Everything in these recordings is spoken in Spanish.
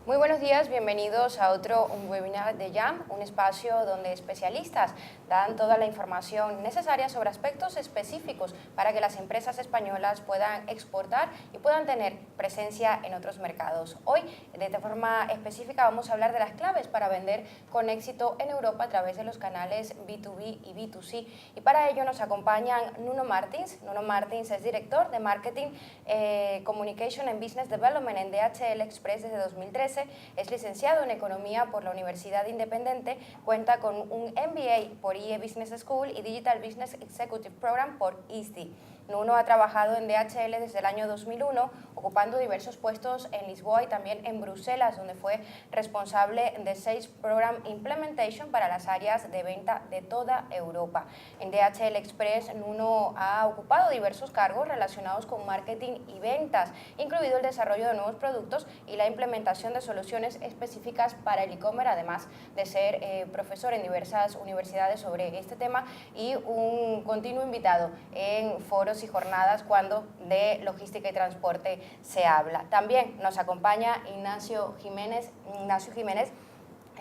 Muy buenos días, bienvenidos a otro webinar de Jam, un espacio donde especialistas dan toda la información necesaria sobre aspectos específicos para que las empresas españolas puedan exportar y puedan tener presencia en otros mercados. Hoy, de esta forma específica, vamos a hablar de las claves para vender con éxito en Europa a través de los canales B2B y B2C. Y para ello nos acompañan Nuno Martins. Nuno Martins es director de Marketing, Communication and Business Development en DHL Express desde 2013. Es licenciado en Economía por la Universidad Independiente, cuenta con un MBA por IE Business School y Digital Business Executive Program por ISTI. Nuno ha trabajado en DHL desde el año 2001, ocupando diversos puestos en Lisboa y también en Bruselas, donde fue responsable de Sales Program Implementation para las áreas de venta de toda Europa. En DHL Express, Nuno ha ocupado diversos cargos relacionados con marketing y ventas, incluido el desarrollo de nuevos productos y la implementación de soluciones específicas para el e-commerce, además de ser profesor en diversas universidades sobre este tema y un continuo invitado en foros y jornadas cuando de logística y transporte se habla. También nos acompaña Ignacio Jiménez.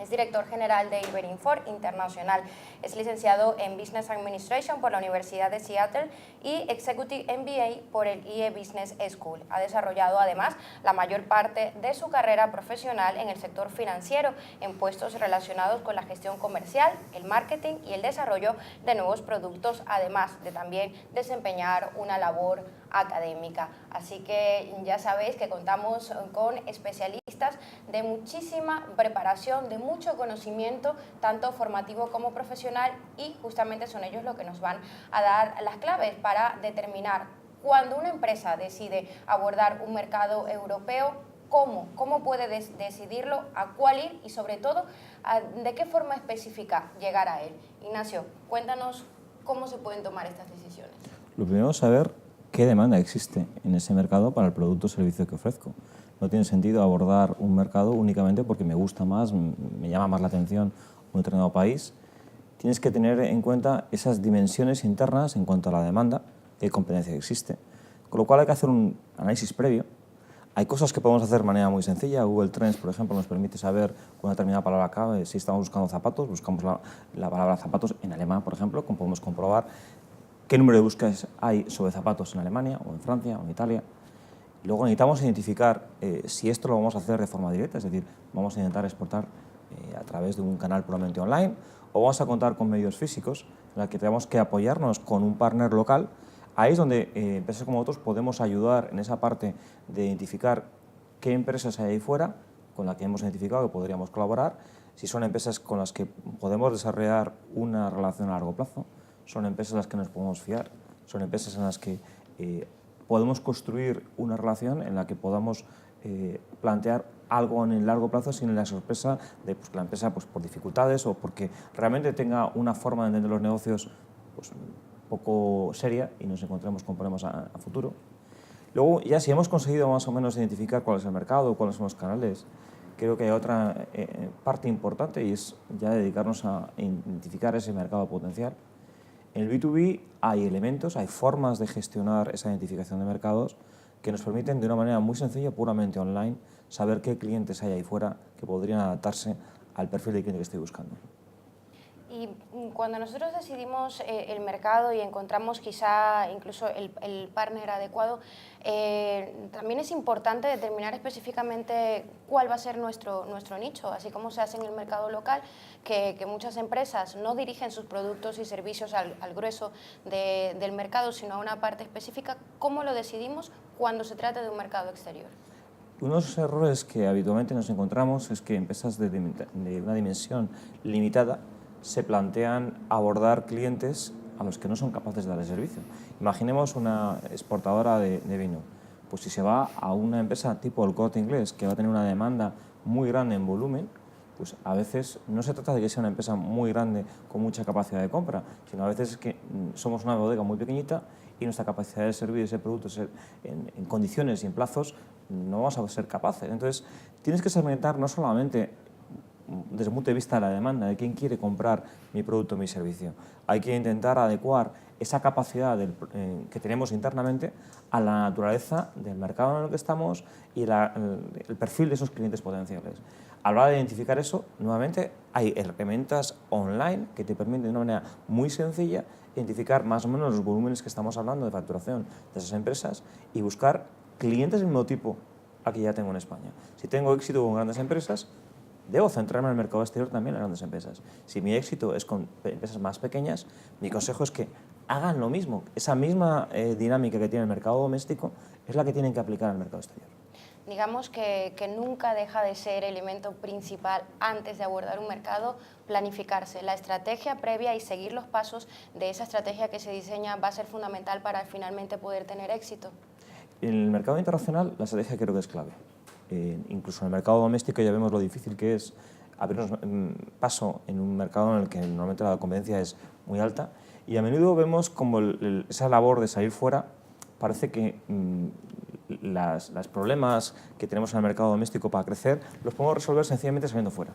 Es director general de Iberinfor Internacional. Es licenciado en Business Administration por la Universidad de Seattle y Executive MBA por el IE Business School. Ha desarrollado además la mayor parte de su carrera profesional en el sector financiero, en puestos relacionados con la gestión comercial, el marketing y el desarrollo de nuevos productos, además de también desempeñar una labor académica. Así que ya sabéis que contamos con especialistas de muchísima preparación, de mucho conocimiento, tanto formativo como profesional, y justamente son ellos los que nos van a dar las claves para determinar cuando una empresa decide abordar un mercado europeo, cómo puede decidirlo, a cuál ir y sobre todo de qué forma específica llegar a él. Ignacio, cuéntanos cómo se pueden tomar estas decisiones. Lo primero es saber qué demanda existe en ese mercado para el producto o servicio que ofrezco. No tiene sentido abordar un mercado únicamente porque me gusta más, me llama más la atención un determinado país. Tienes que tener en cuenta esas dimensiones internas en cuanto a la demanda y competencia que existe. Con lo cual hay que hacer un análisis previo. Hay cosas que podemos hacer de manera muy sencilla. Google Trends, por ejemplo, nos permite saber con una determinada palabra clave. Si estamos buscando zapatos, buscamos la palabra zapatos en alemán, por ejemplo, como podemos comprobar qué número de búsquedas hay sobre zapatos en Alemania, o en Francia, o en Italia. Luego necesitamos identificar si esto lo vamos a hacer de forma directa, es decir, vamos a intentar exportar a través de un canal puramente online, o vamos a contar con medios físicos en los que tenemos que apoyarnos con un partner local. Ahí es donde empresas como nosotros podemos ayudar en esa parte de identificar qué empresas hay ahí fuera con las que hemos identificado que podríamos colaborar, si son empresas con las que podemos desarrollar una relación a largo plazo, son empresas en las que nos podemos fiar, son empresas en las que podemos construir una relación en la que podamos plantear algo en el largo plazo sin la sorpresa de que la empresa, por dificultades o porque realmente tenga una forma de entender los negocios poco seria y nos encontremos con problemas a futuro. Luego, ya si hemos conseguido más o menos identificar cuál es el mercado, cuáles son los canales, creo que hay otra parte importante y es ya dedicarnos a identificar ese mercado potencial. En el B2B hay elementos, hay formas de gestionar esa identificación de mercados que nos permiten de una manera muy sencilla, puramente online, saber qué clientes hay ahí fuera que podrían adaptarse al perfil de cliente que estoy buscando. Y cuando nosotros decidimos el mercado y encontramos quizá incluso el partner adecuado, también es importante determinar específicamente cuál va a ser nuestro nicho, así como se hace en el mercado local, que muchas empresas no dirigen sus productos y servicios al grueso del mercado, sino a una parte específica. ¿Cómo lo decidimos cuando se trata de un mercado exterior? Uno de los errores que habitualmente nos encontramos es que empresas de una dimensión limitada se plantean abordar clientes a los que no son capaces de dar el servicio. Imaginemos una exportadora de vino. Pues si se va a una empresa tipo El Corte Inglés, que va a tener una demanda muy grande en volumen, pues a veces no se trata de que sea una empresa muy grande con mucha capacidad de compra, sino a veces es que somos una bodega muy pequeñita y nuestra capacidad de servir ese producto en condiciones y en plazos no vamos a ser capaces. Entonces, tienes que segmentar no solamente desde el punto de vista de la demanda, de quién quiere comprar mi producto o mi servicio. Hay que intentar adecuar esa capacidad que tenemos internamente a la naturaleza del mercado en el que estamos y el perfil de esos clientes potenciales. A la hora de identificar eso, nuevamente hay herramientas online que te permiten de una manera muy sencilla identificar más o menos los volúmenes que estamos hablando de facturación de esas empresas y buscar clientes del mismo tipo al que ya tengo en España. Si tengo éxito con grandes empresas, debo centrarme en el mercado exterior también en grandes empresas. Si mi éxito es con empresas más pequeñas, mi consejo es que hagan lo mismo. Esa misma dinámica que tiene el mercado doméstico es la que tienen que aplicar al mercado exterior. Digamos que nunca deja de ser elemento principal antes de abordar un mercado planificarse. La estrategia previa y seguir los pasos de esa estrategia que se diseña va a ser fundamental para finalmente poder tener éxito. En el mercado internacional la estrategia creo que es clave. Incluso en el mercado doméstico ya vemos lo difícil que es abrirnos paso en un mercado en el que normalmente la competencia es muy alta y a menudo vemos como esa labor de salir fuera parece que los problemas que tenemos en el mercado doméstico para crecer los podemos resolver sencillamente saliendo fuera.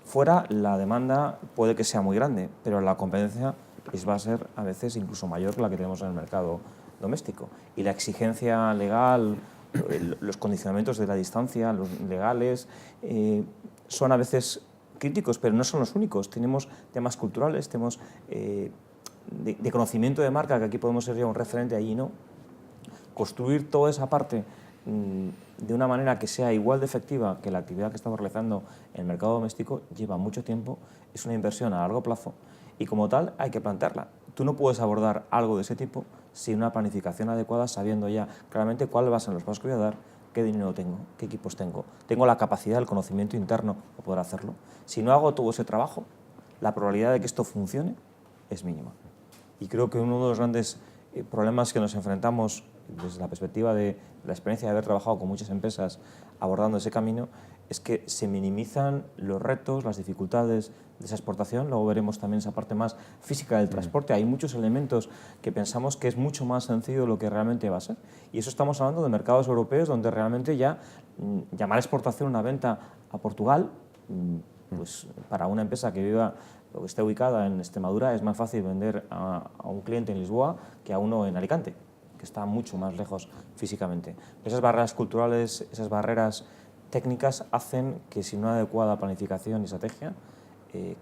Fuera la demanda puede que sea muy grande, pero la competencia va a ser a veces incluso mayor que la que tenemos en el mercado doméstico. Y la exigencia legal, los condicionamientos de la distancia, los legales, son a veces críticos, pero no son los únicos. Tenemos temas culturales, tenemos de conocimiento de marca, que aquí podemos ser ya un referente, allí no. Construir toda esa parte de una manera que sea igual de efectiva que la actividad que estamos realizando en el mercado doméstico lleva mucho tiempo, es una inversión a largo plazo y como tal hay que plantearla. Tú no puedes abordar algo de ese tipo sin una planificación adecuada, sabiendo ya claramente cuáles van a ser los pasos que voy a dar, qué dinero tengo, qué equipos tengo la capacidad, el conocimiento interno para poder hacerlo. Si no hago todo ese trabajo, la probabilidad de que esto funcione es mínima. Y creo que uno de los grandes problemas que nos enfrentamos desde la perspectiva de la experiencia de haber trabajado con muchas empresas abordando ese camino es que se minimizan los retos, las dificultades de esa exportación. Luego veremos también esa parte más física del transporte. Hay muchos elementos que pensamos que es mucho más sencillo de lo que realmente va a ser. Y eso estamos hablando de mercados europeos donde realmente ya llamar exportación una venta a Portugal, pues para una empresa que viva o que esté ubicada en Extremadura es más fácil vender a un cliente en Lisboa que a uno en Alicante, que está mucho más lejos físicamente. Esas barreras culturales, esas barreras técnicas hacen que sin una adecuada planificación y estrategia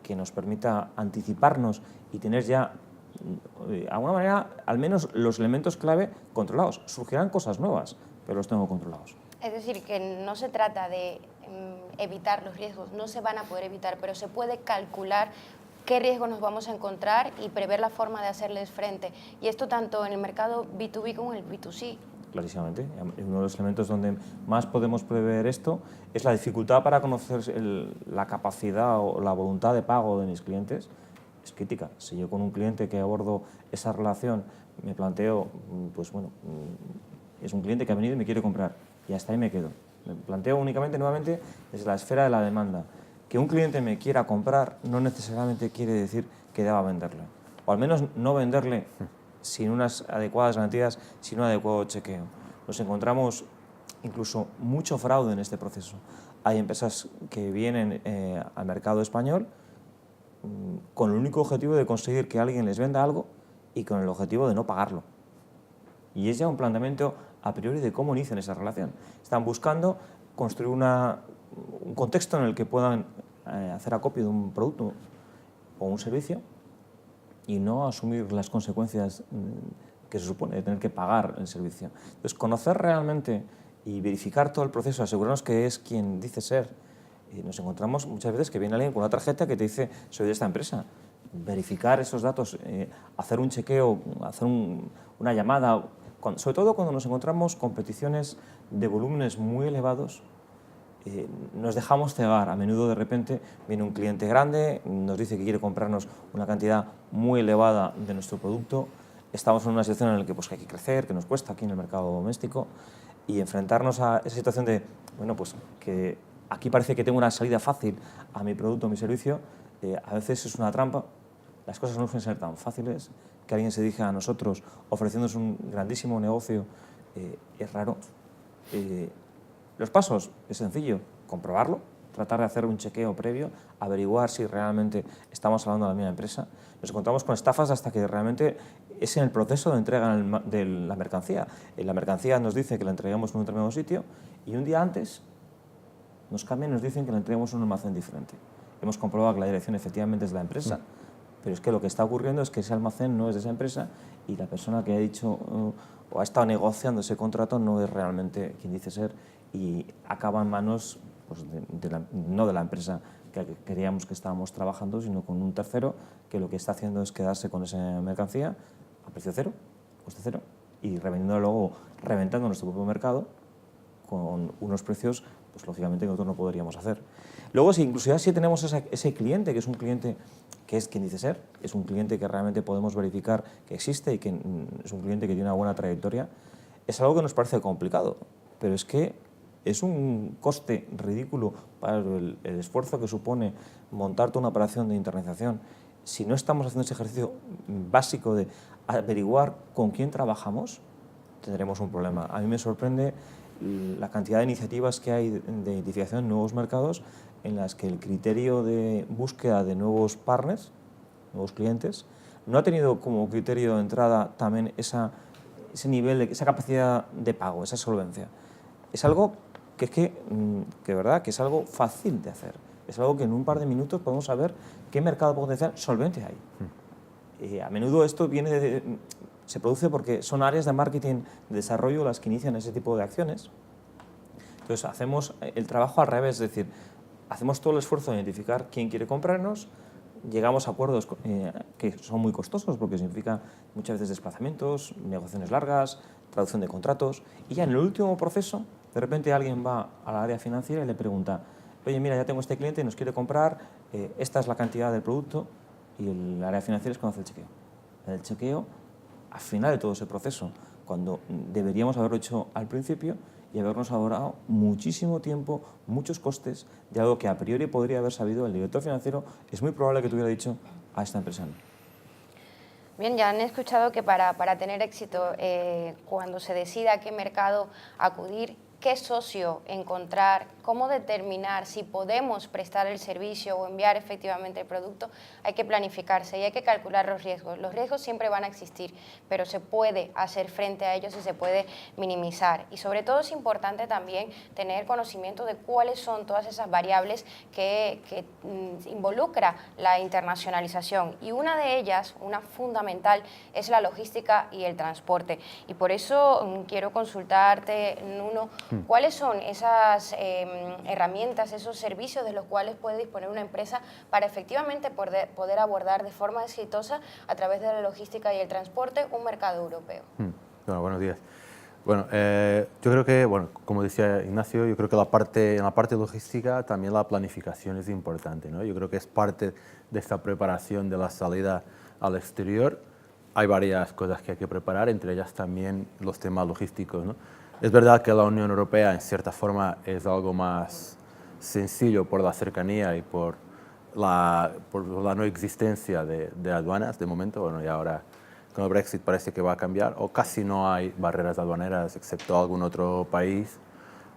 que nos permita anticiparnos y tener ya, de alguna manera, al menos los elementos clave controlados. Surgirán cosas nuevas, pero los tengo controlados. Es decir, que no se trata de evitar los riesgos, no se van a poder evitar, pero se puede calcular qué riesgos nos vamos a encontrar y prever la forma de hacerles frente. Y esto tanto en el mercado B2B como en el B2C. Clarísimamente. Uno de los elementos donde más podemos prever esto es la dificultad para conocer la capacidad o la voluntad de pago de mis clientes. Es crítica. Si yo con un cliente que abordo esa relación me planteo, pues bueno, es un cliente que ha venido y me quiere comprar y hasta ahí me quedo. Me planteo únicamente, nuevamente, desde la esfera de la demanda. Que un cliente me quiera comprar no necesariamente quiere decir que deba venderle. O al menos no venderle sin unas adecuadas garantías, sin un adecuado chequeo. Nos encontramos incluso mucho fraude en este proceso. Hay empresas que vienen al mercado español con el único objetivo de conseguir que alguien les venda algo y con el objetivo de no pagarlo. Y es ya un planteamiento a priori de cómo inician esa relación. Están buscando construir un contexto en el que puedan hacer acopio de un producto o un servicio y no asumir las consecuencias que se supone de tener que pagar el servicio. Entonces, conocer realmente y verificar todo el proceso, asegurarnos que es quien dice ser. Nos encontramos muchas veces que viene alguien con una tarjeta que te dice soy de esta empresa. Verificar esos datos, hacer un chequeo, hacer una llamada, sobre todo cuando nos encontramos con peticiones de volúmenes muy elevados, nos dejamos cegar. A menudo de repente viene un cliente grande, nos dice que quiere comprarnos una cantidad muy elevada de nuestro producto. Estamos en una situación en la que pues, hay que crecer, que nos cuesta aquí en el mercado doméstico y enfrentarnos a esa situación de, bueno, pues que aquí parece que tengo una salida fácil a mi producto, a mi servicio, a veces es una trampa. Las cosas no suelen ser tan fáciles. Que alguien se dirija a nosotros ofreciéndonos un grandísimo negocio es raro. Los pasos, es sencillo, comprobarlo, tratar de hacer un chequeo previo, averiguar si realmente estamos hablando de la misma empresa. Nos encontramos con estafas hasta que realmente es en el proceso de entrega de la mercancía. La mercancía nos dice que la entregamos en un determinado sitio y un día antes nos cambian y nos dicen que la entregamos en un almacén diferente. Hemos comprobado que la dirección efectivamente es de la empresa, pero es que lo que está ocurriendo es que ese almacén no es de esa empresa y la persona que ha dicho o ha estado negociando ese contrato no es realmente quien dice ser y acaba en manos pues, no de la empresa que queríamos que estábamos trabajando, sino con un tercero que lo que está haciendo es quedarse con esa mercancía a precio cero, coste cero, y revendiéndolo luego, reventando nuestro propio mercado con unos precios, pues lógicamente que nosotros no podríamos hacer. Luego, si incluso ya si tenemos ese cliente, que es un cliente que es quien dice ser, es un cliente que realmente podemos verificar que existe y que es un cliente que tiene una buena trayectoria, es algo que nos parece complicado, pero es que es un coste ridículo para el esfuerzo que supone montarte una operación de internalización. Si no estamos haciendo ese ejercicio básico de averiguar con quién trabajamos, tendremos un problema. A mí me sorprende la cantidad de iniciativas que hay de identificación de nuevos mercados en las que el criterio de búsqueda de nuevos partners, nuevos clientes, no ha tenido como criterio de entrada también ese nivel, esa capacidad de pago, esa solvencia. Es algo que es que verdad, que es algo fácil de hacer. Es algo que en un par de minutos podemos saber qué mercado potencial solvente hay. A menudo esto se produce porque son áreas de marketing, de desarrollo las que inician ese tipo de acciones. Entonces hacemos el trabajo al revés, es decir, hacemos todo el esfuerzo de identificar quién quiere comprarnos, llegamos a acuerdos que son muy costosos porque significa muchas veces desplazamientos, negociaciones largas, traducción de contratos y ya en el último proceso de repente alguien va al área financiera y le pregunta, oye mira ya tengo este cliente y nos quiere comprar, esta es la cantidad del producto y el área financiera es cuando hace el chequeo. El chequeo al final de todo ese proceso, cuando deberíamos haberlo hecho al principio y habernos ahorrado muchísimo tiempo, muchos costes de algo que a priori podría haber sabido el director financiero, es muy probable que te hubiera dicho a esta empresa no. Bien, ya han escuchado que para tener éxito, cuando se decida a qué mercado acudir, qué socio encontrar, cómo determinar si podemos prestar el servicio o enviar efectivamente el producto, hay que planificarse y hay que calcular los riesgos. Los riesgos siempre van a existir, pero se puede hacer frente a ellos y se puede minimizar. Y sobre todo es importante también tener conocimiento de cuáles son todas esas variables que involucra la internacionalización. Y una de ellas, una fundamental, es la logística y el transporte. Y por eso quiero consultarte, Nuno, ¿cuáles son esas herramientas, esos servicios de los cuales puede disponer una empresa para efectivamente poder abordar de forma exitosa a través de la logística y el transporte un mercado europeo? Bueno, buenos días. Bueno, yo creo que, bueno, como decía Ignacio, yo creo que en la parte logística también la planificación es importante, ¿no? Yo creo que es parte de esta preparación de la salida al exterior. Hay varias cosas que hay que preparar, entre ellas también los temas logísticos, ¿no? Es verdad que la Unión Europea, en cierta forma, es algo más sencillo por la cercanía y por la no existencia de aduanas de momento. Bueno, y ahora con el Brexit parece que va a cambiar, o casi no hay barreras aduaneras, excepto algún otro país.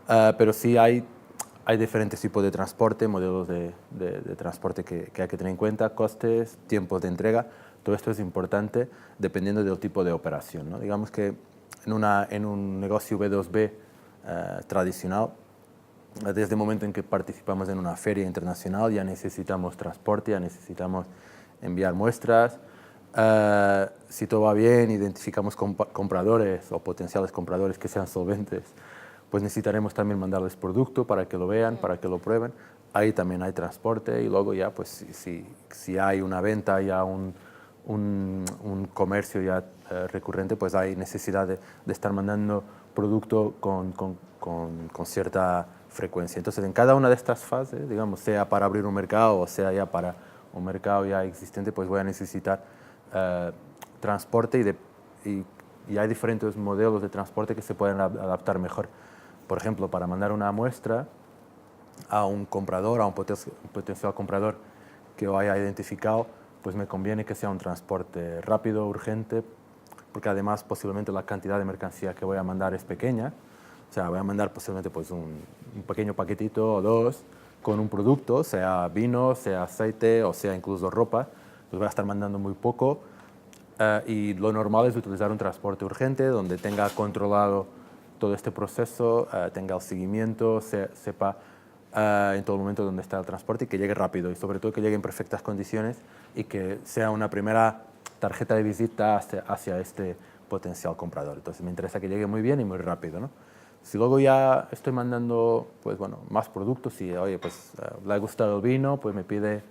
Pero sí hay diferentes tipos de transporte, modelos de transporte que hay que tener en cuenta, costes, tiempos de entrega. Todo esto es importante dependiendo del tipo de operación, ¿no? Digamos que en un negocio B2B tradicional, desde el momento en que participamos en una feria internacional ya necesitamos transporte, ya necesitamos enviar muestras. Si todo va bien, identificamos compradores o potenciales compradores que sean solventes, pues necesitaremos también mandarles producto para que lo vean, para que lo prueben. Ahí también hay transporte y luego ya, pues si hay una venta, ya un comercio ya recurrente, pues hay necesidad de estar mandando producto con cierta frecuencia. Entonces, en cada una de estas fases, digamos, sea para abrir un mercado o sea ya para un mercado ya existente, pues voy a necesitar transporte y hay diferentes modelos de transporte que se pueden adaptar mejor. Por ejemplo, para mandar una muestra a un comprador, a un potencial comprador que lo haya identificado, pues me conviene que sea un transporte rápido, urgente, porque además posiblemente la cantidad de mercancía que voy a mandar es pequeña. O sea, voy a mandar posiblemente pues un pequeño paquetito o dos, con un producto, sea vino, sea aceite o sea incluso ropa, pues voy a estar mandando muy poco. Y lo normal es utilizar un transporte urgente donde tenga controlado todo este proceso, tenga el seguimiento, sepa en todo momento dónde está el transporte y que llegue rápido y sobre todo que llegue en perfectas condiciones y que sea una primera tarjeta de visita hacia este potencial comprador. Entonces me interesa que llegue muy bien y muy rápido, ¿no? Si luego ya estoy mandando pues, bueno, más productos y, oye, pues le ha gustado el vino, pues me pide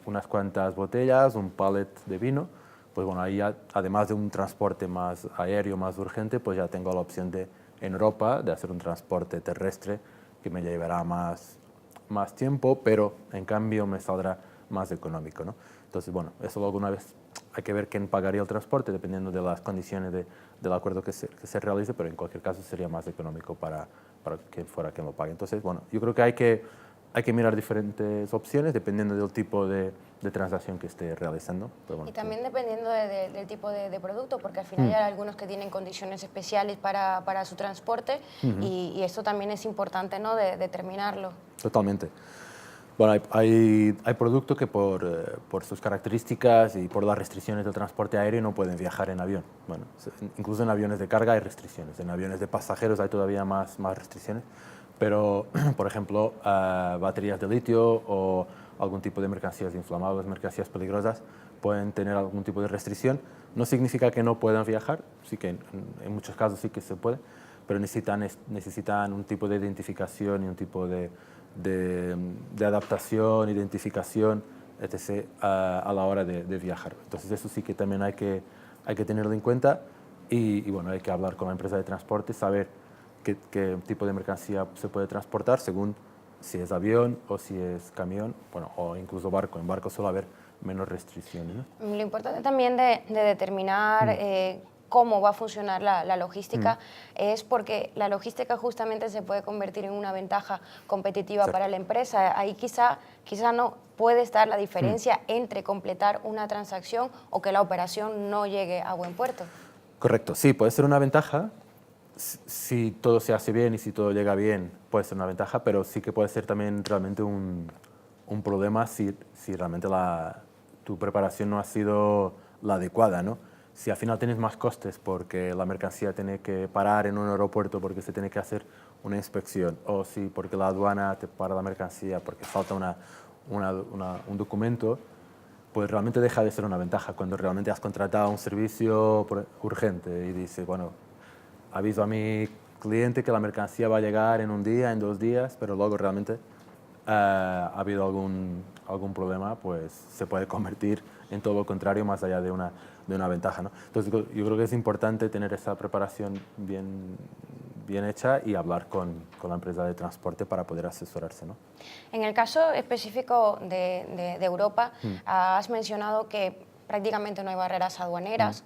unas cuantas botellas, un pallet de vino, pues bueno, ahí ya, además de un transporte más aéreo, más urgente, pues ya tengo la opción de, en Europa, de hacer un transporte terrestre que me llevará más tiempo, pero en cambio me saldrá más económico, ¿no? Entonces, bueno, eso luego una vez hay que ver quién pagaría el transporte, dependiendo de las condiciones del acuerdo que se realice, pero en cualquier caso sería más económico para quien fuera quien lo pague. Entonces, bueno, yo creo que hay que mirar diferentes opciones dependiendo del tipo de transacción que esté realizando. Pero bueno, y también dependiendo del tipo de producto, porque al final hay algunos que tienen condiciones especiales para su transporte y esto también es importante, ¿no?, de determinarlo. totalmente. Bueno, hay productos que por sus características y por las restricciones del transporte aéreo no pueden viajar en avión. Bueno, incluso en aviones de carga hay restricciones, en aviones de pasajeros hay todavía más restricciones, pero, por ejemplo, baterías de litio o algún tipo de mercancías inflamables, mercancías peligrosas, pueden tener algún tipo de restricción. No significa que no puedan viajar, sí que en muchos casos sí que se puede, pero necesitan un tipo de identificación y un tipo de adaptación, identificación, etc., a la hora de viajar. Entonces eso sí que también hay que tenerlo en cuenta y bueno, hay que hablar con la empresa de transporte, saber qué tipo de mercancía se puede transportar según si es avión o si es camión, bueno, o incluso barco. En barco suele haber menos restricciones, ¿no? Lo importante también de determinar cómo va a funcionar la logística es porque la logística justamente se puede convertir en una ventaja competitiva para la empresa. Ahí quizá no puede estar la diferencia entre completar una transacción o que la operación no llegue a buen puerto. Correcto, sí, puede ser una ventaja. Si todo se hace bien y si todo llega bien, puede ser una ventaja, pero sí que puede ser también realmente un problema si realmente tu preparación no ha sido la adecuada, ¿no? Si al final tienes más costes porque la mercancía tiene que parar en un aeropuerto porque se tiene que hacer una inspección, o si porque la aduana te para la mercancía porque falta un documento, pues realmente deja de ser una ventaja cuando realmente has contratado un servicio urgente y dices, bueno, aviso a mi cliente que la mercancía va a llegar en un día, en 2 días, pero luego realmente ha habido algún problema, pues se puede convertir en todo lo contrario, más allá de una ventaja, ¿no? Entonces yo creo que es importante tener esa preparación bien hecha y hablar con la empresa de transporte para poder asesorarse, ¿no? En el caso específico de Europa, has mencionado que prácticamente no hay barreras aduaneras.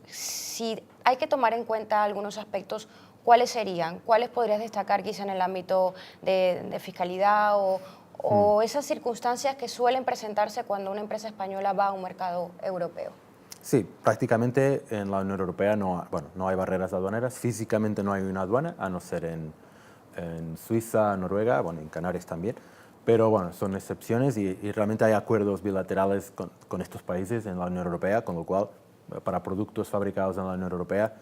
Si hay que tomar en cuenta algunos aspectos, ¿cuáles serían? ¿Cuáles podrías destacar quizá en el ámbito de fiscalidad o esas circunstancias que suelen presentarse cuando una empresa española va a un mercado europeo? Sí, prácticamente en la Unión Europea no hay barreras aduaneras. Físicamente no hay una aduana, a no ser en Suiza, Noruega, bueno, en Canarias también. Pero bueno, son excepciones y realmente hay acuerdos bilaterales con estos países en la Unión Europea, con lo cual para productos fabricados en la Unión Europea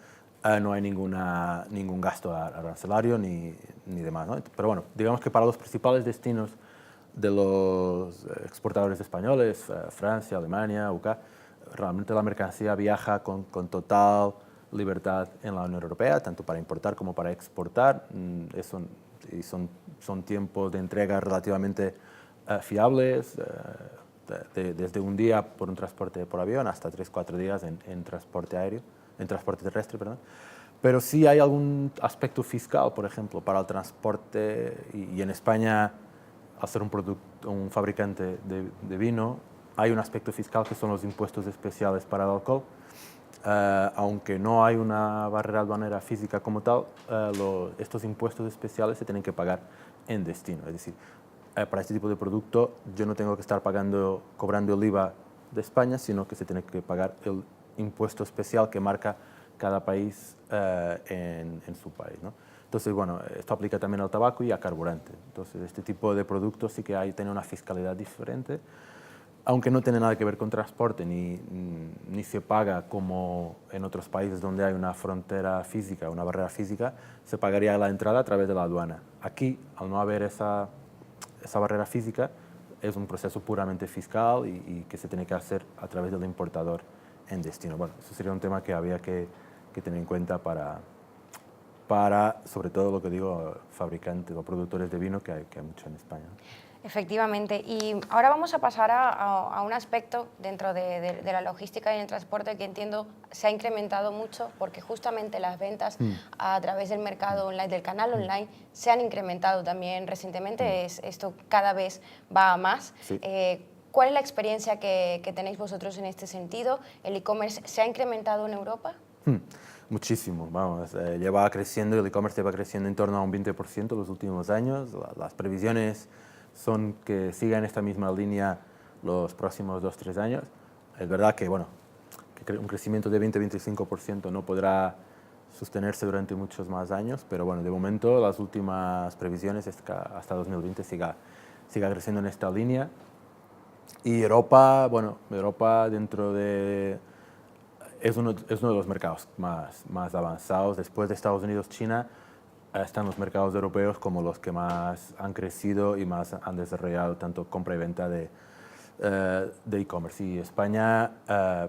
no hay ningún gasto arancelario ni demás, ¿no? Pero bueno, digamos que para los principales destinos de los exportadores españoles, Francia, Alemania, UK, realmente la mercancía viaja con total libertad en la Unión Europea, tanto para importar como para exportar. Y son tiempos de entrega relativamente fiables, desde un día por un transporte por avión hasta 3-4 días en transporte aéreo, en transporte terrestre, perdón. Pero sí hay algún aspecto fiscal, por ejemplo, para el transporte, y en España, al ser un fabricante de vino, hay un aspecto fiscal que son los impuestos especiales para el alcohol. Aunque no hay una barrera aduanera física como tal, estos impuestos especiales se tienen que pagar en destino. Es decir, para este tipo de producto yo no tengo que estar cobrando el IVA de España, sino que se tiene que pagar el impuesto especial que marca cada país en su país, ¿no? Entonces, bueno, esto aplica también al tabaco y a carburante. Entonces, este tipo de productos sí que tiene una fiscalidad diferente, aunque no tiene nada que ver con transporte, ni se paga como en otros países donde hay una frontera física, una barrera física, se pagaría la entrada a través de la aduana. Aquí, al no haber esa barrera física, es un proceso puramente fiscal y que se tiene que hacer a través del importador en destino. Bueno, eso sería un tema que había que tener en cuenta para, sobre todo lo que digo, fabricantes o productores de vino, que hay mucho en España. Efectivamente. Y ahora vamos a pasar a un aspecto dentro de la logística y el transporte que entiendo se ha incrementado mucho porque justamente las ventas a través del mercado online, del canal online, se han incrementado también recientemente. Esto cada vez va a más. Sí. ¿Cuál es la experiencia que tenéis vosotros en este sentido? ¿El e-commerce se ha incrementado en Europa? Muchísimo, vamos, lleva creciendo, el e-commerce lleva creciendo en torno a un 20% los últimos años. Las previsiones son que siga en esta misma línea los próximos 2-3 años. Es verdad que, bueno, que un crecimiento de 20-25% no podrá sostenerse durante muchos más años, pero bueno, de momento las últimas previsiones es que hasta 2020 siga creciendo en esta línea. Y Europa, bueno, Europa dentro de... Es uno de los mercados más avanzados. Después de Estados Unidos, China, están los mercados europeos como los que más han crecido y más han desarrollado tanto compra y venta de e-commerce. Y España,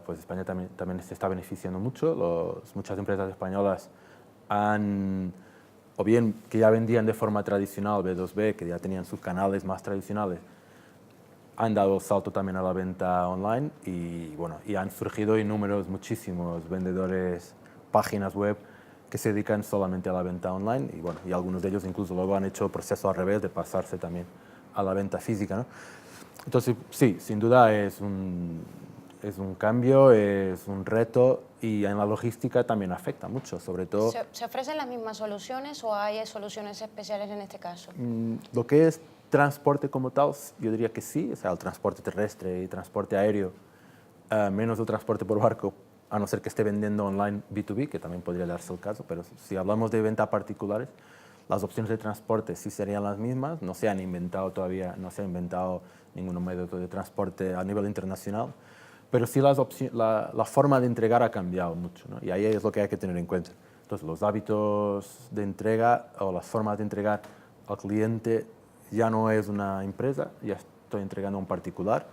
pues España también se está beneficiando mucho. Muchas empresas españolas o bien que ya vendían de forma tradicional, B2B, que ya tenían sus canales más tradicionales, han dado el salto también a la venta online y, bueno, y han surgido muchísimos vendedores, páginas web que se dedican solamente a la venta online y, bueno, y algunos de ellos incluso luego han hecho el proceso al revés de pasarse también a la venta física, ¿no? Entonces, sí, sin duda es un cambio, es un reto y en la logística también afecta mucho, sobre todo... ¿Se ofrecen las mismas soluciones o hay soluciones especiales en este caso? Lo que es transporte como tal, yo diría que sí, o sea, el transporte terrestre y transporte aéreo, menos el transporte por barco, a no ser que esté vendiendo online B2B, que también podría darse el caso, pero si hablamos de venta a particulares, las opciones de transporte sí serían las mismas, no se ha inventado ningún método de transporte a nivel internacional, pero sí la forma de entregar ha cambiado mucho, ¿no? Y ahí es lo que hay que tener en cuenta. Entonces, los hábitos de entrega o las formas de entregar al cliente ya no es una empresa, ya estoy entregando a un particular.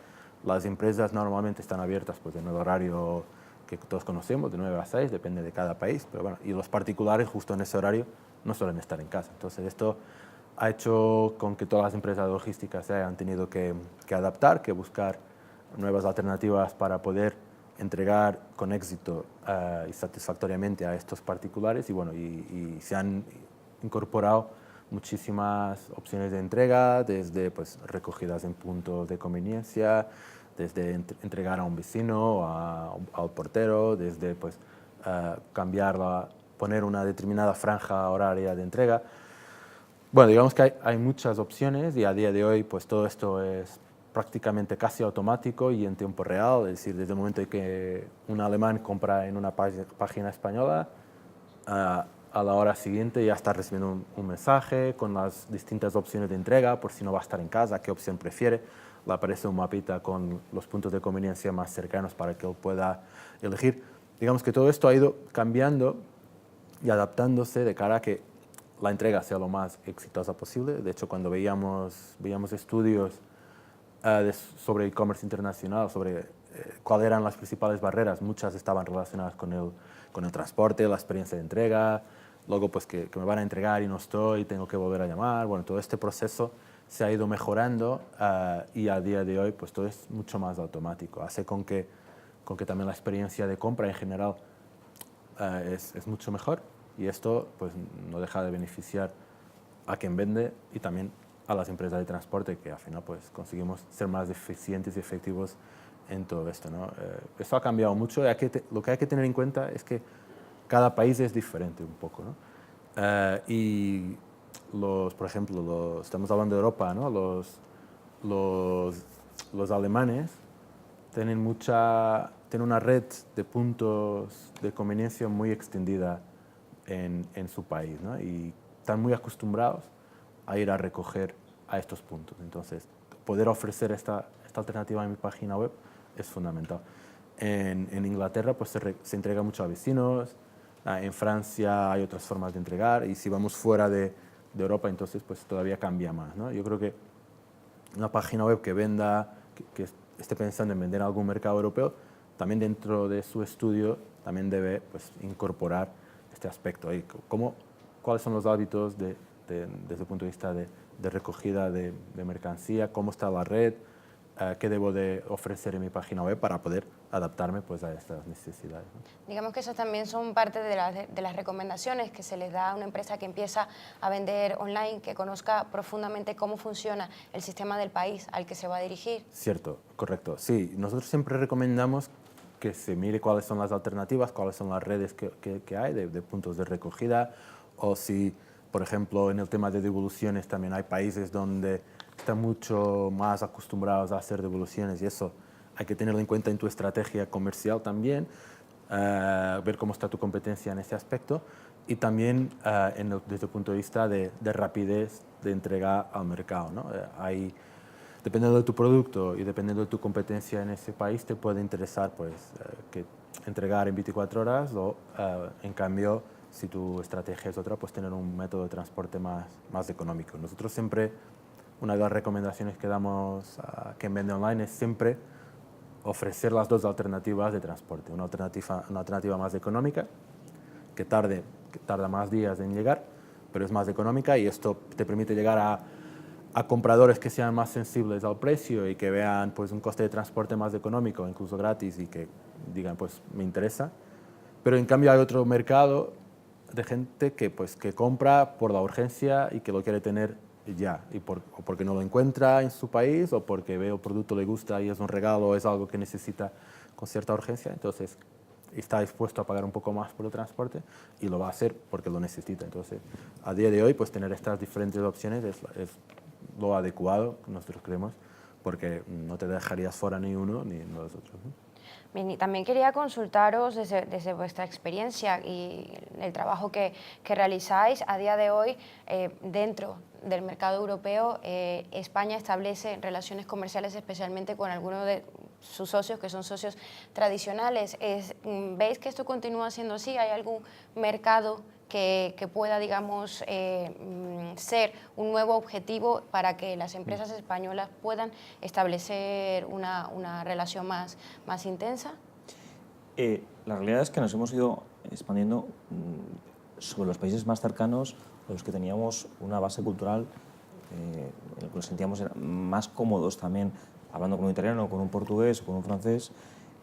Las empresas normalmente están abiertas pues, en el horario que todos conocemos, de 9 a 6, depende de cada país, pero bueno, y los particulares justo en ese horario no suelen estar en casa. Entonces esto ha hecho con que todas las empresas logísticas se hayan tenido que adaptar, que buscar nuevas alternativas para poder entregar con éxito y satisfactoriamente a estos particulares y, bueno, y se han incorporado muchísimas opciones de entrega, desde pues, recogidas en puntos de conveniencia, desde entregar a un vecino, al portero, desde pues, poner una determinada franja horaria de entrega. Bueno, digamos que hay muchas opciones y a día de hoy pues, todo esto es prácticamente casi automático y en tiempo real, es decir, desde el momento en que un alemán compra en una página española, a la hora siguiente ya está recibiendo un mensaje con las distintas opciones de entrega, por si no va a estar en casa, qué opción prefiere. Le aparece un mapita con los puntos de conveniencia más cercanos para que él pueda elegir. Digamos que todo esto ha ido cambiando y adaptándose de cara a que la entrega sea lo más exitosa posible. De hecho, cuando veíamos estudios sobre e-commerce internacional, sobre cuáles eran las principales barreras, muchas estaban relacionadas con el transporte, la experiencia de entrega, luego pues que me van a entregar y no estoy, tengo que volver a llamar. Bueno, todo este proceso se ha ido mejorando y a día de hoy pues todo es mucho más automático. Hace con que también la experiencia de compra en general es mucho mejor y esto pues no deja de beneficiar a quien vende y también a las empresas de transporte, que al final pues conseguimos ser más eficientes y efectivos en todo esto, ¿no? Esto ha cambiado mucho y lo que hay que tener en cuenta es que cada país es diferente un poco, ¿no? Y por ejemplo, estamos hablando de Europa, ¿no? Los alemanes tienen una red de puntos de conveniencia muy extendida en su país, ¿no? Y están muy acostumbrados a ir a recoger a estos puntos. Entonces, poder ofrecer esta alternativa en mi página web es fundamental. En Inglaterra pues se entrega mucho a vecinos, en Francia hay otras formas de entregar, y si vamos fuera de Europa, entonces pues todavía cambia más, ¿no? Yo creo que una página web que venda, que esté pensando en vender a algún mercado europeo, también dentro de su estudio también debe pues incorporar este aspecto. ¿Cuáles son los hábitos desde el punto de vista de recogida de mercancía? ¿Cómo está la red? ¿Qué debo de ofrecer en mi página web para poder adaptarme pues, a estas necesidades, ¿no? Digamos que esas también son parte de las recomendaciones que se les da a una empresa que empieza a vender online, que conozca profundamente cómo funciona el sistema del país al que se va a dirigir. Cierto, correcto. Sí, nosotros siempre recomendamos que se mire cuáles son las alternativas, cuáles son las redes que hay de puntos de recogida, o si, por ejemplo, en el tema de devoluciones también hay países donde están mucho más acostumbrados a hacer devoluciones, y eso hay que tenerlo en cuenta en tu estrategia comercial también, ver cómo está tu competencia en ese aspecto, y también desde el punto de vista de rapidez de entrega al mercado, ¿no? Dependiendo de tu producto y dependiendo de tu competencia en ese país, te puede interesar pues, que entregar en 24 horas o, en cambio, si tu estrategia es otra, pues tener un método de transporte más económico. Nosotros siempre, una de las recomendaciones que damos a quien vende online es siempre ofrecer las dos alternativas de transporte. Una alternativa más económica, que tarda más días en llegar, pero es más económica, y esto te permite llegar a compradores que sean más sensibles al precio y que vean pues, un coste de transporte más económico, incluso gratis, y que digan, pues me interesa. Pero en cambio hay otro mercado de gente que compra por la urgencia y que lo quiere tener ya, o porque no lo encuentra en su país, o porque ve el producto, le gusta y es un regalo, o es algo que necesita con cierta urgencia, entonces está dispuesto a pagar un poco más por el transporte y lo va a hacer porque lo necesita. Entonces, a día de hoy, pues tener estas diferentes opciones es lo adecuado, nosotros creemos, porque no te dejarías fuera ni uno ni los otros, ¿no? Bien, y también quería consultaros desde vuestra experiencia y el trabajo que realizáis a día de hoy dentro del mercado europeo. España establece relaciones comerciales especialmente con algunos de sus socios, que son socios tradicionales. ¿Veis que esto continúa siendo así? ¿Hay algún mercado que pueda, digamos, ser un nuevo objetivo para que las empresas españolas puedan establecer una relación más intensa? La realidad es que nos hemos ido expandiendo sobre los países más cercanos, a los que teníamos una base cultural en la que nos sentíamos más cómodos también, hablando con un italiano, con un portugués o con un francés.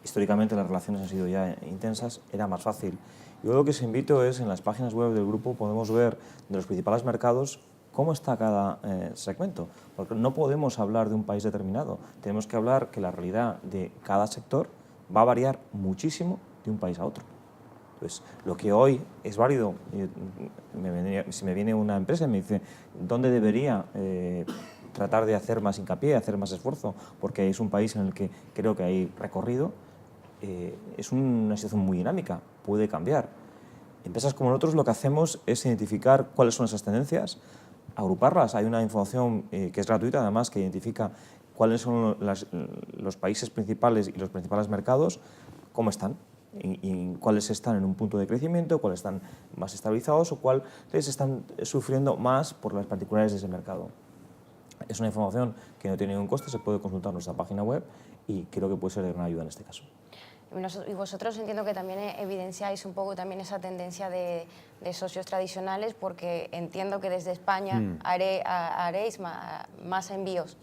Históricamente las relaciones han sido ya intensas, era más fácil. Yo lo que os invito es, en las páginas web del grupo podemos ver de los principales mercados cómo está cada segmento, porque no podemos hablar de un país determinado, tenemos que hablar que la realidad de cada sector va a variar muchísimo de un país a otro. Entonces, lo que hoy es válido, si me viene una empresa y me dice dónde debería tratar de hacer más hincapié, hacer más esfuerzo, porque es un país en el que creo que hay recorrido, es una situación muy dinámica, puede cambiar. Empresas como nosotros lo que hacemos es identificar cuáles son esas tendencias, agruparlas. Hay una información que es gratuita, además, que identifica cuáles son los países principales y los principales mercados, cómo están, y cuáles están en un punto de crecimiento, cuáles están más estabilizados o cuáles están sufriendo más por las particularidades de ese mercado. Es una información que no tiene ningún coste, se puede consultar en nuestra página web y creo que puede ser de gran ayuda en este caso. Y vosotros entiendo que también evidenciáis un poco también esa tendencia de socios tradicionales, porque entiendo que desde España haréis más envíos.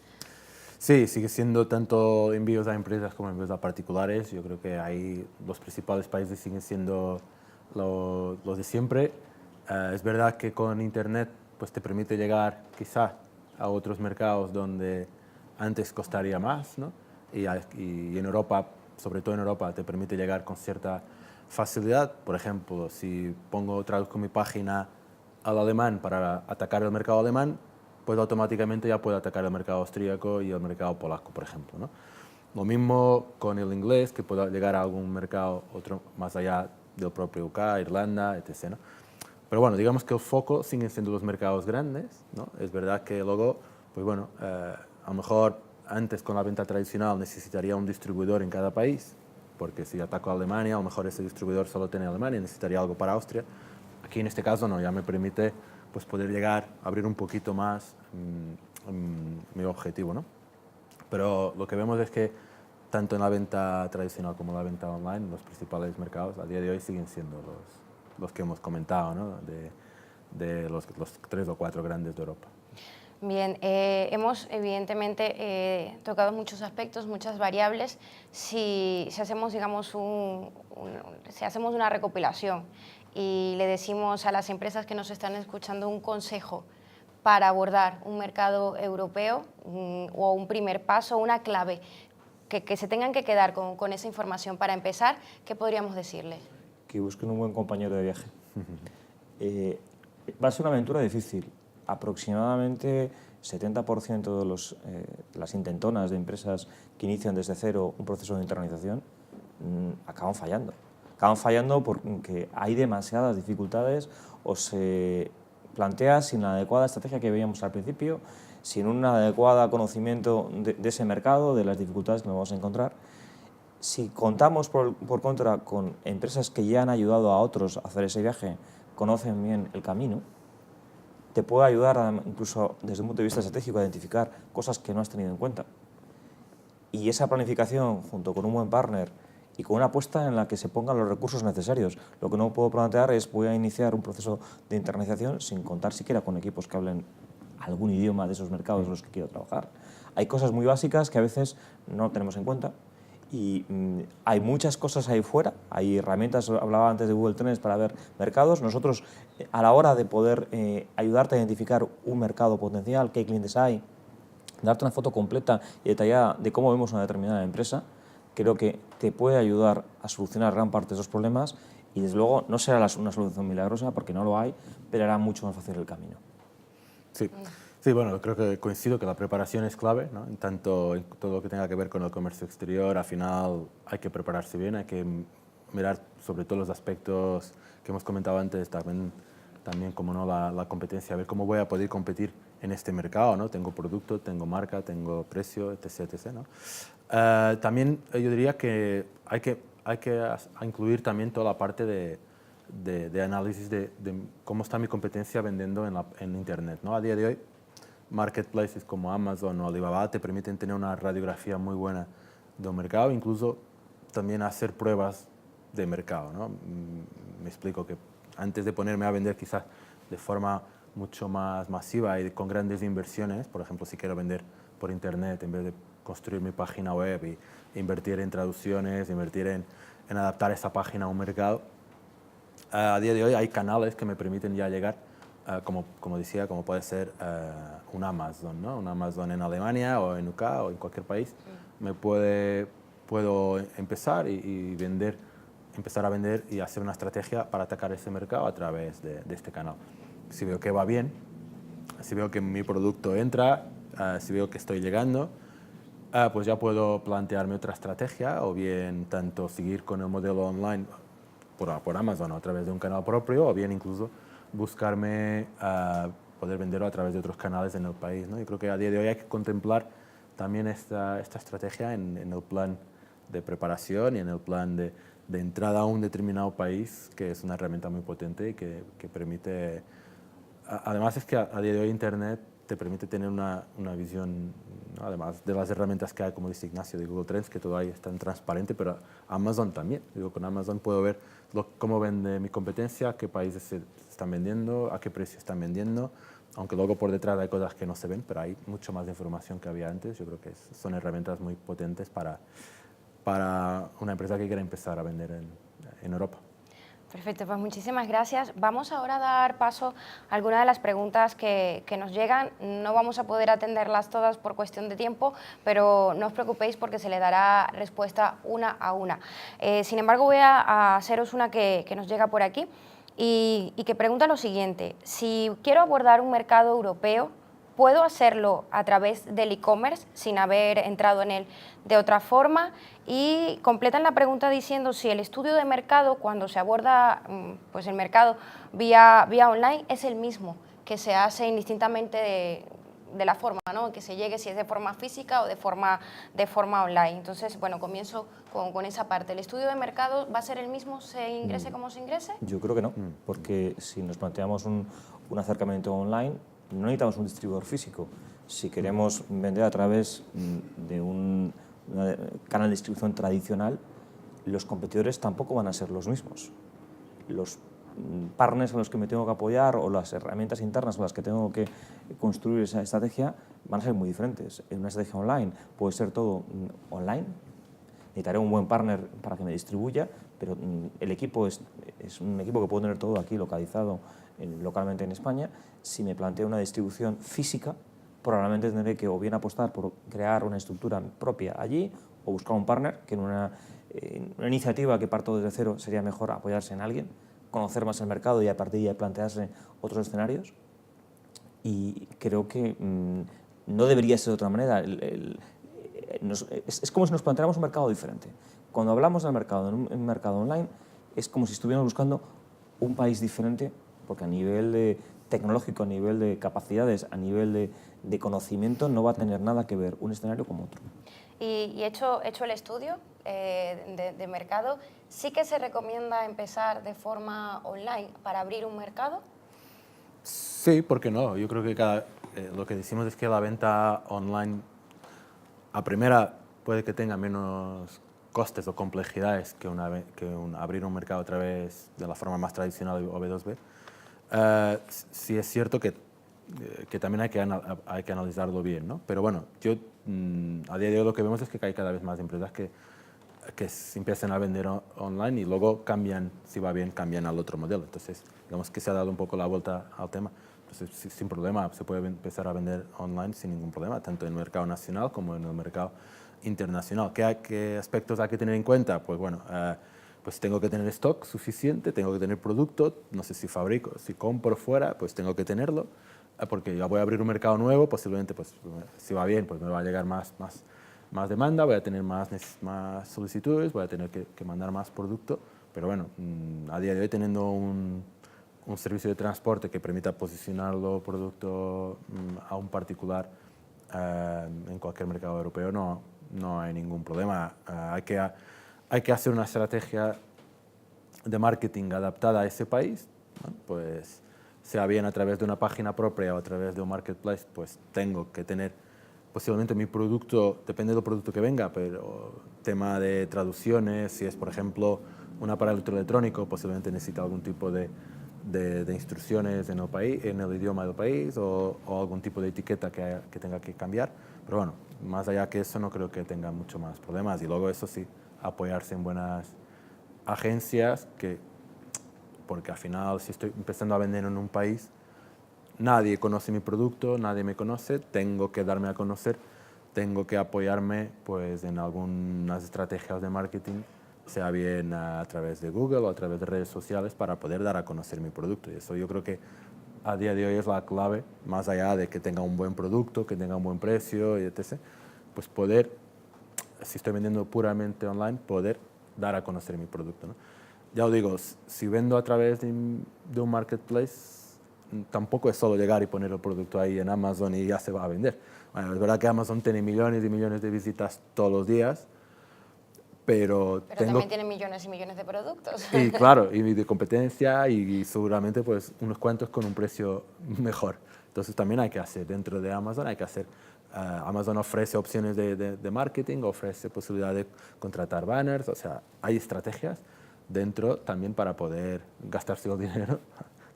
Sí, sigue siendo tanto envíos a empresas como envíos a particulares. Yo creo que ahí los principales países siguen siendo los de siempre. Es verdad que con Internet pues te permite llegar quizá a otros mercados donde antes costaría más, ¿no? Y en Europa, sobre todo en Europa, te permite llegar con cierta facilidad. Por ejemplo, si traduzco mi página al alemán para atacar el mercado alemán, pues automáticamente ya puedo atacar el mercado austríaco y el mercado polaco, por ejemplo, ¿no? Lo mismo con el inglés, que puedo llegar a algún mercado otro más allá del propio UK, Irlanda, etc., ¿no? Pero bueno, digamos que el foco siguen siendo los mercados grandes, ¿no? Es verdad que luego, pues bueno, a lo mejor antes con la venta tradicional necesitaría un distribuidor en cada país, porque si ataco a Alemania, a lo mejor ese distribuidor solo tiene Alemania, necesitaría algo para Austria. Aquí en este caso no, ya me permite pues poder llegar, abrir un poquito más mi objetivo, ¿no? Pero lo que vemos es que tanto en la venta tradicional como en la venta online, los principales mercados a día de hoy siguen siendo los que hemos comentado, ¿no? de los 3 o 4 grandes de Europa. Bien, hemos evidentemente tocado muchos aspectos, muchas variables. Si hacemos, digamos, si hacemos una recopilación y le decimos a las empresas que nos están escuchando un consejo para abordar un mercado europeo o un primer paso, una clave, que se tengan que quedar con esa información para empezar, ¿qué podríamos decirles? Que busquen un buen compañero de viaje. Va a ser una aventura difícil. Aproximadamente 70% de las intentonas de empresas que inician desde cero un proceso de internalización acaban fallando. Acaban fallando porque hay demasiadas dificultades o se plantea sin la adecuada estrategia que veíamos al principio, sin un adecuado conocimiento de ese mercado, de las dificultades que nos vamos a encontrar. Si contamos por contra con empresas que ya han ayudado a otros a hacer ese viaje, conocen bien el camino, te puede ayudar incluso desde un punto de vista estratégico a identificar cosas que no has tenido en cuenta. Y esa planificación, junto con un buen partner y con una apuesta en la que se pongan los recursos necesarios. Lo que no puedo plantear es voy a iniciar un proceso de internalización sin contar siquiera con equipos que hablen algún idioma de esos mercados en los que quiero trabajar. Hay cosas muy básicas que a veces no tenemos en cuenta. Y hay muchas cosas ahí fuera, hay herramientas, hablaba antes de Google Trends para ver mercados. Nosotros, a la hora de poder ayudarte a identificar un mercado potencial, qué clientes hay, darte una foto completa y detallada de cómo vemos una determinada empresa, creo que te puede ayudar a solucionar gran parte de esos problemas y desde luego no será una solución milagrosa porque no lo hay, pero hará mucho más fácil el camino. Sí. Sí, bueno, creo que coincido que la preparación es clave, ¿no? En tanto en todo lo que tenga que ver con el comercio exterior, al final hay que prepararse bien, hay que mirar sobre todo los aspectos que hemos comentado antes, también como no, la competencia, a ver cómo voy a poder competir en este mercado, ¿no? Tengo producto, tengo marca, tengo precio, etc. etc., ¿no? También yo diría que hay que incluir también toda la parte de análisis de cómo está mi competencia vendiendo en Internet, ¿no? A día de hoy, marketplaces como Amazon o Alibaba te permiten tener una radiografía muy buena de un mercado, incluso también hacer pruebas de mercado, ¿no? Me explico que antes de ponerme a vender quizás de forma mucho más masiva y con grandes inversiones, por ejemplo, si quiero vender por Internet en vez de construir mi página web y invertir en traducciones, invertir en adaptar esa página a un mercado, a día de hoy hay canales que me permiten ya llegar, como decía, como puede ser un Amazon, ¿no? Un Amazon en Alemania o en UK o en cualquier país. Puedo empezar empezar a vender y hacer una estrategia para atacar ese mercado a través de este canal. Si veo que va bien, si veo que mi producto entra, si veo que estoy llegando, pues ya puedo plantearme otra estrategia o bien tanto seguir con el modelo online por Amazon a través de un canal propio o bien incluso buscarme poder venderlo a través de otros canales en el país, ¿no? Yo creo que a día de hoy hay que contemplar también esta estrategia en el plan de preparación y en el plan de entrada a un determinado país, que es una herramienta muy potente y que permite... Además es que a día de hoy Internet te permite tener una visión, ¿no? Además de las herramientas que hay, como dice Ignacio, de Google Trends, que todo ahí es tan transparente, pero Amazon también. Digo, con Amazon puedo ver cómo vende mi competencia, qué países se están vendiendo, a qué precio están vendiendo, aunque luego por detrás hay cosas que no se ven, pero hay mucho más de información que había antes. Yo creo que son herramientas muy potentes para una empresa que quiera empezar a vender en Europa. Perfecto, pues muchísimas gracias. Vamos ahora a dar paso a algunas de las preguntas que nos llegan. No vamos a poder atenderlas todas por cuestión de tiempo, pero no os preocupéis porque se le dará respuesta una a una. Sin embargo, voy a haceros una que nos llega por aquí y que pregunta lo siguiente. Si quiero abordar un mercado europeo, ¿puedo hacerlo a través del e-commerce sin haber entrado en él de otra forma? Y completan la pregunta diciendo si el estudio de mercado, cuando se aborda pues el mercado vía online, es el mismo que se hace indistintamente de la forma, ¿no?, que se llegue, si es de forma física o de forma online. Entonces, bueno, comienzo con esa parte. ¿El estudio de mercado va a ser el mismo, se ingrese como se ingrese? Yo creo que no, porque si nos planteamos un acercamiento online, no necesitamos un distribuidor físico. Si queremos vender a través de un canal de distribución tradicional, los competidores tampoco van a ser los mismos. Los partners a los que me tengo que apoyar o las herramientas internas con las que tengo que construir esa estrategia van a ser muy diferentes. En una estrategia online puede ser todo online, necesitaré un buen partner para que me distribuya, pero el equipo es un equipo que puedo tener todo aquí localizado localmente en España. Si me planteo una distribución física, probablemente tendré que o bien apostar por crear una estructura propia allí o buscar un partner, que en una iniciativa que parto desde cero sería mejor apoyarse en alguien, conocer más el mercado y a partir de ahí plantearse otros escenarios. Y creo que no debería ser de otra manera. Es como si nos planteáramos un mercado diferente. Cuando hablamos del mercado, en un mercado online, es como si estuviéramos buscando un país diferente, porque a nivel tecnológico, a nivel de capacidades, a nivel de conocimiento, no va a tener nada que ver un escenario como otro. Y hecho el estudio de mercado, ¿sí que se recomienda empezar de forma online para abrir un mercado? Sí, ¿por qué no? Yo creo que lo que decimos es que la venta online a primera puede que tenga menos costes o complejidades que abrir un mercado a través de la forma más tradicional o B2B. Sí es cierto que también hay que analizarlo bien, ¿no? Pero bueno, a día de hoy lo que vemos es que hay cada vez más empresas que se empiezan a vender online y luego cambian, si va bien, cambian al otro modelo. Entonces, digamos que se ha dado un poco la vuelta al tema. Entonces, sin problema, se puede empezar a vender online sin ningún problema, tanto en el mercado nacional como en el mercado internacional. ¿Qué aspectos hay que tener en cuenta? Pues bueno, pues tengo que tener stock suficiente, tengo que tener producto, no sé si fabrico, si compro fuera, pues tengo que tenerlo, porque ya voy a abrir un mercado nuevo, posiblemente, pues, si va bien, pues me va a llegar más demanda, voy a tener más solicitudes, voy a tener que mandar más producto, pero bueno, a día de hoy teniendo un servicio de transporte que permita posicionarlo producto a un particular en cualquier mercado europeo no hay ningún problema. Hay que hacer una estrategia de marketing adaptada a ese país, ¿no? Pues sea bien a través de una página propia o a través de un marketplace, pues tengo que tener posiblemente mi producto, depende del producto que venga, pero tema de traducciones, si es por ejemplo un aparato electrónico, posiblemente necesita algún tipo de instrucciones en el idioma del país o algún tipo de etiqueta que tenga que cambiar. Pero bueno, más allá que eso no creo que tenga mucho más problemas. Y luego eso sí, apoyarse en buenas agencias, porque al final si estoy empezando a vender en un país, nadie conoce mi producto, nadie me conoce, tengo que darme a conocer, tengo que apoyarme pues, en algunas estrategias de marketing, sea bien a través de Google o a través de redes sociales para poder dar a conocer mi producto. Y eso yo creo que a día de hoy es la clave, más allá de que tenga un buen producto, que tenga un buen precio, y etc. Pues poder, si estoy vendiendo puramente online, poder dar a conocer mi producto, ¿no? Ya os digo, si vendo a través de un marketplace, tampoco es solo llegar y poner el producto ahí en Amazon y ya se va a vender. Bueno, es verdad que Amazon tiene millones y millones de visitas todos los días, pero también tiene millones y millones de productos. Y claro, y de competencia y seguramente pues unos cuantos con un precio mejor. Entonces también hay que hacer dentro de Amazon, hay que hacer. Amazon ofrece opciones de marketing, ofrece posibilidad de contratar banners, o sea, hay estrategias dentro también para poder gastarse el dinero,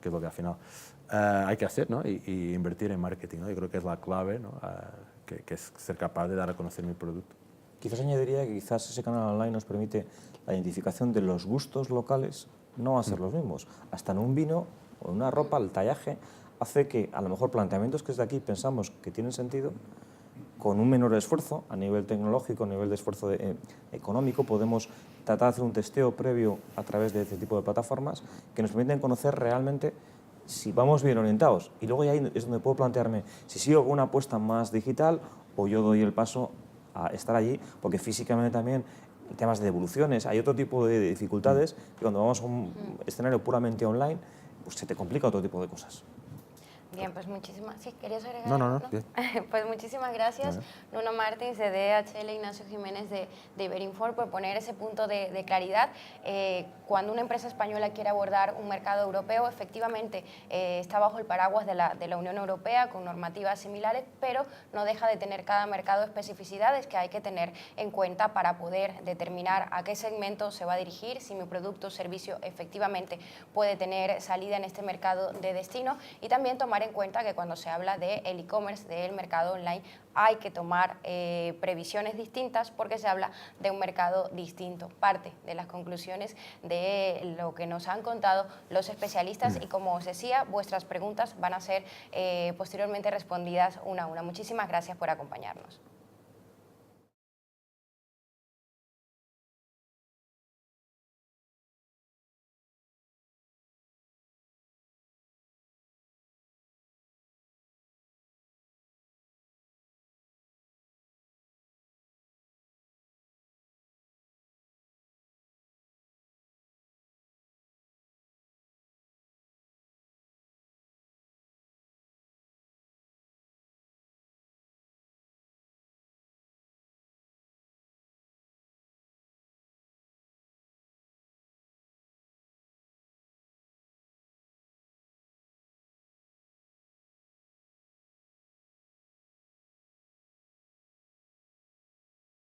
que es lo que al final hay que hacer, ¿no? Y invertir en marketing, ¿no? Yo creo que es la clave, ¿no? Que es ser capaz de dar a conocer mi producto. Quizás añadiría que quizás ese canal online nos permite la identificación de los gustos locales, no van a ser los mismos. Hasta en un vino o en una ropa, el tallaje hace que a lo mejor planteamientos que desde aquí pensamos que tienen sentido, con un menor esfuerzo a nivel tecnológico, a nivel de esfuerzo económico, podemos tratar de hacer un testeo previo a través de este tipo de plataformas que nos permiten conocer realmente si vamos bien orientados, y luego ya ahí es donde puedo plantearme si sigo con una apuesta más digital o yo doy el paso a estar allí, porque físicamente también temas de devoluciones, hay otro tipo de dificultades que cuando vamos a un escenario puramente online, pues se te complica otro tipo de cosas. Bien, pues muchísimas... ¿Sí? ¿Querías agregar No, algo? bien. Pues muchísimas gracias, Nuno Martins de DHL, Ignacio Jiménez de Iberinfor, por poner ese punto de claridad. Cuando una empresa española quiere abordar un mercado europeo, efectivamente está bajo el paraguas de la Unión Europea, con normativas similares, pero no deja de tener cada mercado especificidades que hay que tener en cuenta para poder determinar a qué segmento se va a dirigir, si mi producto o servicio efectivamente puede tener salida en este mercado de destino, y también tomar en cuenta que cuando se habla del e-commerce, del mercado online, hay que tomar previsiones distintas porque se habla de un mercado distinto. Parte de las conclusiones de lo que nos han contado los especialistas, y como os decía, vuestras preguntas van a ser posteriormente respondidas una a una. Muchísimas gracias por acompañarnos.